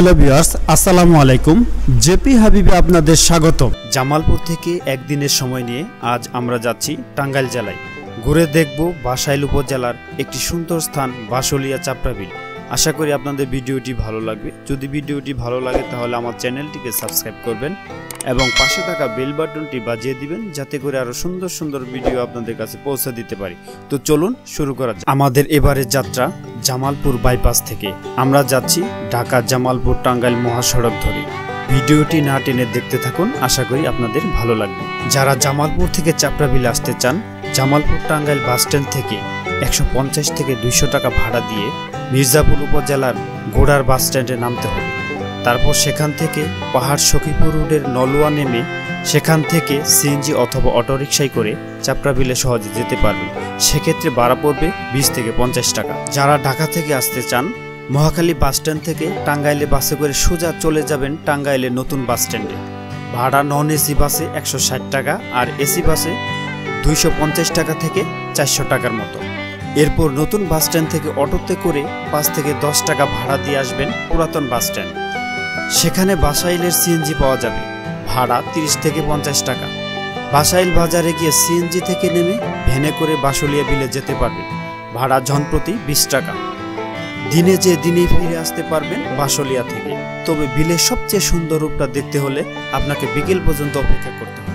Hello viewers, আসসালামু আলাইকুম। JP হাবিবে আপনাদের স্বাগত। জামালপুর থেকে একদিনের সময় নিয়ে আজ আমরা যাচ্ছি টাঙ্গাইল জেলায়। ঘুরে দেখব বাসাইল উপজেলার একটি সুন্দর স্থান বাসলিয়া চাপড়া বিল। আশা করি আপনাদের ভিডিওটি ভালো লাগবে। যদি ভিডিওটি ভালো লাগে তাহলে আমার চ্যানেলটিকে সাবস্ক্রাইব করবেন এবং পাশে থাকা বেল বাটনটি বাজিয়ে দিবেন, যাতে করে আরো সুন্দর সুন্দর ভিডিও আপনাদের কাছে পৌঁছে দিতে পারি। তো চলুন শুরু করা যাক। আমাদের এবারের যাত্রা জামালপুর বাইপাস থেকে। আমরা যাচ্ছি ঢাকা জামালপুর টাঙ্গাইল মহাসড়ক ধরে। ভিডিওটি না টেনে দেখতে থাকুন, আশা করি আপনাদের ভালো লাগবে। যারা জামালপুর থেকে চাপড়া বিল আসতে চান, জামালপুর টাঙ্গাইল বাস স্ট্যান্ড থেকে 150 থেকে 200 টাকা ভাড়া দিয়ে মির্জাপুর উপজেলার গোড়ার বাস স্ট্যান্ডে নামতে হবে। তারপর সেখান থেকে পাহাড় সখীপুর রোডের নলুয়া নেমে সেখান থেকে সিএনজি অথবা অটোরিকশায় করে চাপড়া বিলে সহজে যেতে পারবেন। সেক্ষেত্রে ভাড়া পড়বে 20 থেকে 50 টাকা। যারা ঢাকা থেকে আসতে চান, মহাখালী বাস স্ট্যান্ড থেকে টাঙ্গাইলে বাসে করে সোজা চলে যাবেন টাঙ্গাইলের নতুন বাস স্ট্যান্ডে। ভাড়া নন এসি বাসে 160 টাকা আর এসি বাসে 250 টাকা থেকে 400 টাকার মতো। এরপর নতুন বাস স্ট্যান্ড থেকে অটোতে করে 5 থেকে 10 টাকা ভাড়া দিয়ে আসবেন পুরাতন বাস স্ট্যান্ড। সেখানে বাসাইলের সিএনজি পাওয়া যাবে, ভাড়া 30 থেকে 50 টাকা। বাসাইল বাজারে গিয়ে সিএনজি থেকে নেমে ভ্যানে করে বাসলিয়া বিলে যেতে পারবেন, ভাড়া জনপ্রতি 20 টাকা। দিনে যে দিনেই ফিরে আসতে পারবেন বাসলিয়া থেকে। তবে বিলের সবচেয়ে সুন্দর রূপটা দেখতে হলে আপনাকে বিকেল পর্যন্ত অপেক্ষা করতে হবে।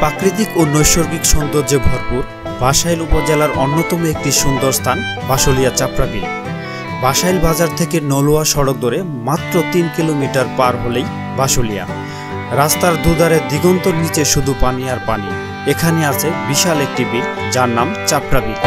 প্রাকৃতিক ও নৈসর্গিক সৌন্দর্যে ভরপুর বাসাইল উপজেলার অন্যতম একটি সুন্দর স্থান বাসলিয়া চাপড়া বিল। বাসাইল বাজার থেকে নলুয়া সড়ক ধরে মাত্র 3 কিলোমিটার পার হলেই বাসলিয়া। রাস্তার দুধারে দিগন্তর নিচে শুধু পানি আর পানি। এখানে আছে বিশাল একটি বিল, যার নাম চাপড়া বিল।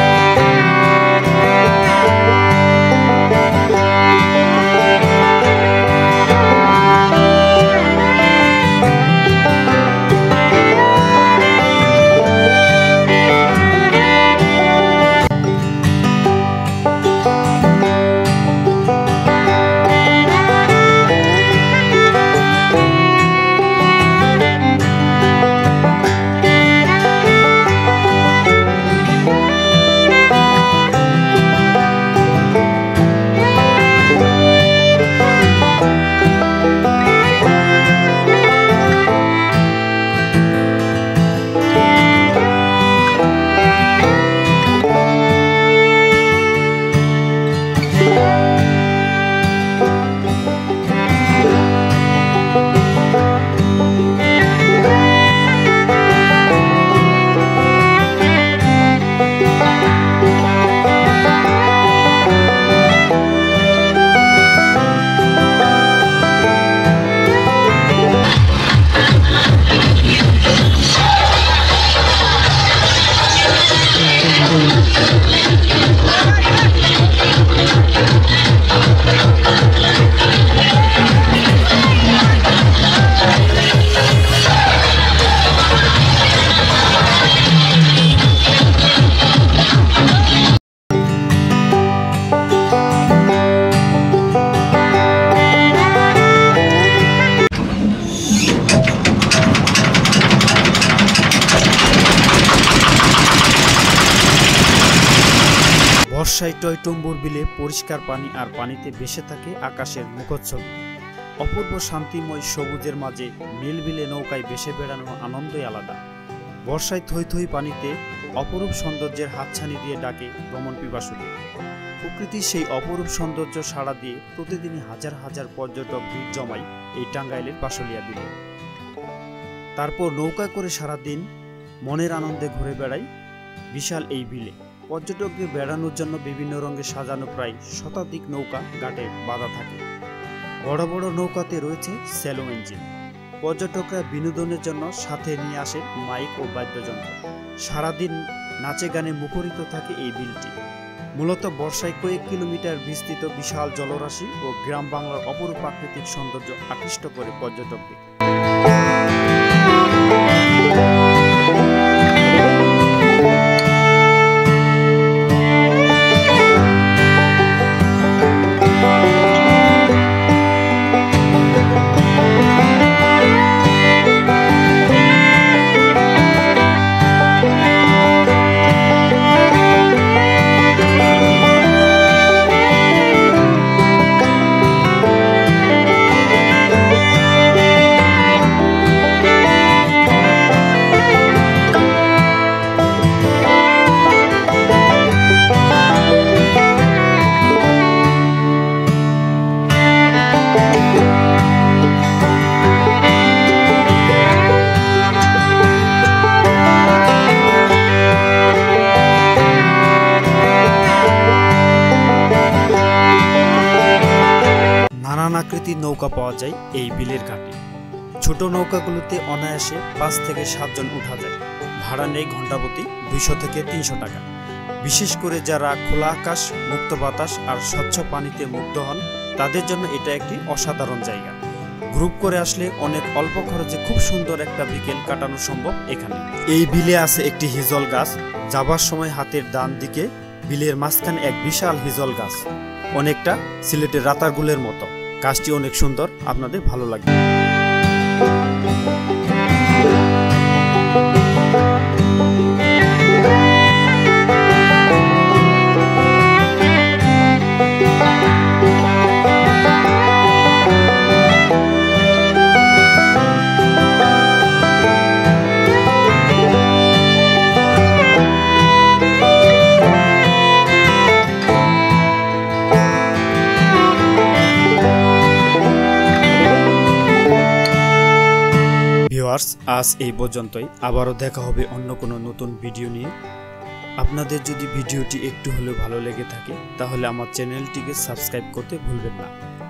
বর্ষায় টয়টম্বুর বিলে পরিষ্কার পানি আর পানিতে ভেসে থাকে আকাশের মুখচ্ছবি। অপূর্ব শান্তিময় সবুজের মাঝে নীলবিলে নৌকায় ভেসে বেড়ানোর আনন্দই আলাদা। বর্ষায় থই থই পানিতে অপরূপ সৌন্দর্যের হাতছানি দিয়ে ডাকে ভ্রমণ পিপাসুদের। প্রকৃতির সেই অপরূপ সৌন্দর্য সাড়া দিয়ে প্রতিদিনই হাজার হাজার পর্যটক ভিড় জমায় এই টাঙ্গাইলের বাসলিয়া বিলে। তারপর নৌকা করে সারাদিন মনের আনন্দে ঘুরে বেড়ায় বিশাল এই বিলে। পর্যটকদের বেড়ানোর জন্য বিভিন্ন রঙে সাজানো প্রায় শতাধিক নৌকা ঘাটে বাঁধা থাকে। বড় বড় নৌকাতে রয়েছে স্যালো ইঞ্জিন। পর্যটকরা বিনোদনের জন্য সাথে নিয়ে আসেন মাইক ও বাদ্যযন্ত্র। সারাদিন নাচে গানে মুখরিত থাকে এই বিলটি। মূলত বর্ষায় কয়েক কিলোমিটার বিস্তৃত বিশাল জলরাশি ও গ্রাম বাংলার অপরূপ প্রাকৃতিক সৌন্দর্য আকৃষ্ট করে পর্যটকদের। কামান আকৃতির নৌকা পাওয়া যায় এই বিলের ঘাটে। ছোট নৌকাগুলোতে অনায়াসে 5 থেকে 7 জন উঠা যায়। ভাড়া নেই ঘন্টাপ্রতি 200 থেকে 300 টাকা। বিশেষ করে যারা খোলা আকাশ, মুক্ত বাতাস আর স্বচ্ছ পানিতে মুগ্ধ হন, তাদের জন্য এটা একটি অসাধারণ জায়গা। গ্রুপ করে আসলে অনেক অল্প খরচে খুব সুন্দর একটা বিকেল কাটানো সম্ভব এখানে। এই বিলে আছে একটি হিজল গাছ। যাবার সময় হাতের ডান দিকে বিলের মাঝখানে এক বিশাল হিজল গাছ, অনেকটা সিলেটের রাতারগুলের মতো। গাছটি অনেক সুন্দর, আপনাদের ভালো লাগবে। আজ এই পর্যন্তই। আবারও দেখা হবে অন্য কোনো নতুন ভিডিও নিয়ে। আপনাদের যদি ভিডিওটি একটু হলেও ভালো লেগে থাকে তাহলে আমার চ্যানেলটিকে সাবস্ক্রাইব করতে ভুলবেন না।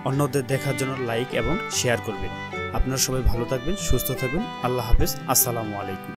অন্যদের দেখার জন্য লাইক এবং শেয়ার করবেন। আপনারা সবাই ভালো থাকবেন, সুস্থ থাকবেন। আল্লাহ হাফেজ। আসসালামু আলাইকুম।